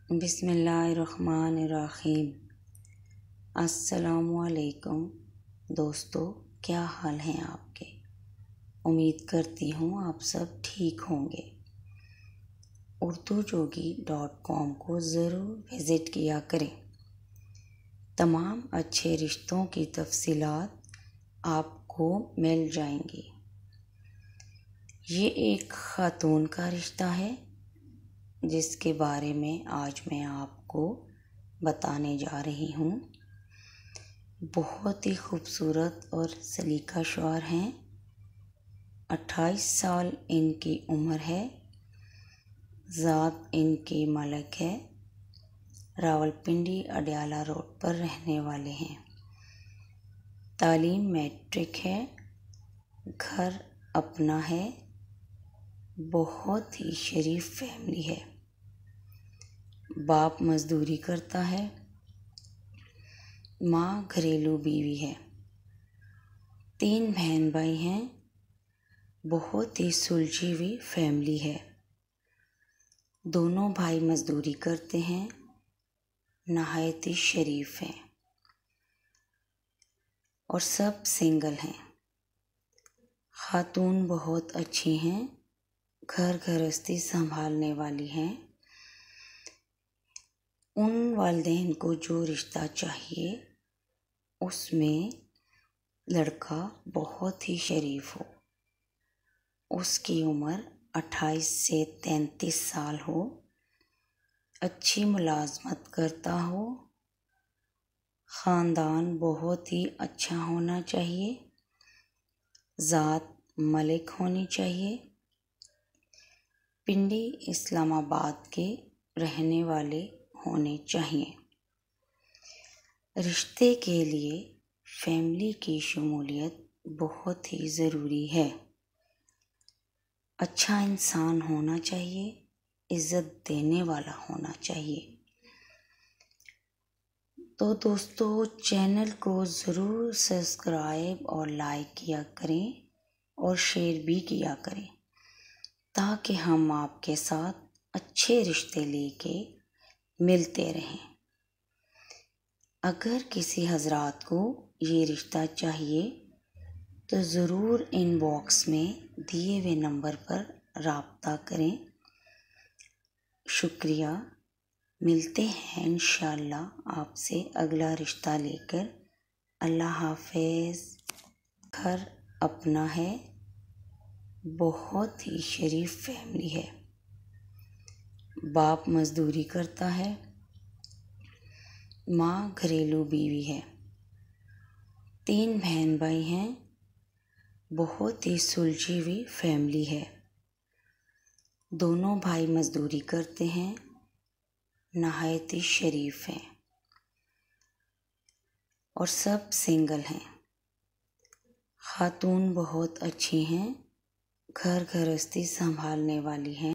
बिस्मिल्लाहिर्रहमानिर्रहीम। अस्सलामुअलैकुम दोस्तों, क्या हाल हैं आपके। उम्मीद करती हूँ आप सब ठीक होंगे। urdujogi.com को ज़रूर विज़िट किया करें। तमाम अच्छे रिश्तों की तफसीलात आपको मिल जाएंगी। ये एक खातून का रिश्ता है जिसके बारे में आज मैं आपको बताने जा रही हूँ। बहुत ही खूबसूरत और सलीकाशार हैं। 28 साल इनकी उम्र है। ज़ात इनकी मलक है। रावलपिंडी अडयाला रोड पर रहने वाले हैं। तालीम मैट्रिक है। घर अपना है। बहुत ही शरीफ फैमिली है। बाप मजदूरी करता है। माँ घरेलू बीवी है। 3 बहन भाई हैं। बहुत ही सुलझी हुई फैमिली है। दोनों भाई मजदूरी करते हैं। नहायत ही शरीफ हैं और सब सिंगल हैं। खातून बहुत अच्छी हैं। घर गृहस्थी संभालने वाली हैं। उन वालिदैन को जो रिश्ता चाहिए उसमें लड़का बहुत ही शरीफ हो। उसकी उम्र 28 से 33 साल हो। अच्छी मुलाजमत करता हो। ख़ानदान बहुत ही अच्छा होना चाहिए। ज़ात मलिक होनी चाहिए। पिंडी इस्लामाबाद के रहने वाले होने चाहिए। रिश्ते के लिए फैमिली की शमूलियत बहुत ही ज़रूरी है। अच्छा इंसान होना चाहिए। इज़्ज़त देने वाला होना चाहिए। तो दोस्तों, चैनल को ज़रूर सब्सक्राइब और लाइक किया करें और शेयर भी किया करें ताकि हम आपके साथ अच्छे रिश्ते लेके मिलते रहें। अगर किसी हजरात को ये रिश्ता चाहिए तो ज़रूर इनबॉक्स में दिए हुए नंबर पर राब्ता करें। शुक्रिया। मिलते हैं इंशाअल्लाह आपसे अगला रिश्ता लेकर। अल्लाह हाफ़िज़। घर अपना है। बहुत ही शरीफ फैमिली है। बाप मजदूरी करता है। माँ घरेलू बीवी है। 3 बहन भाई हैं। बहुत ही सुलझी हुई फैमिली है। दोनों भाई मजदूरी करते हैं। नहायत ही शरीफ हैं और सब सिंगल हैं। खातून बहुत अच्छी हैं। घर गृहस्थी संभालने वाली हैं।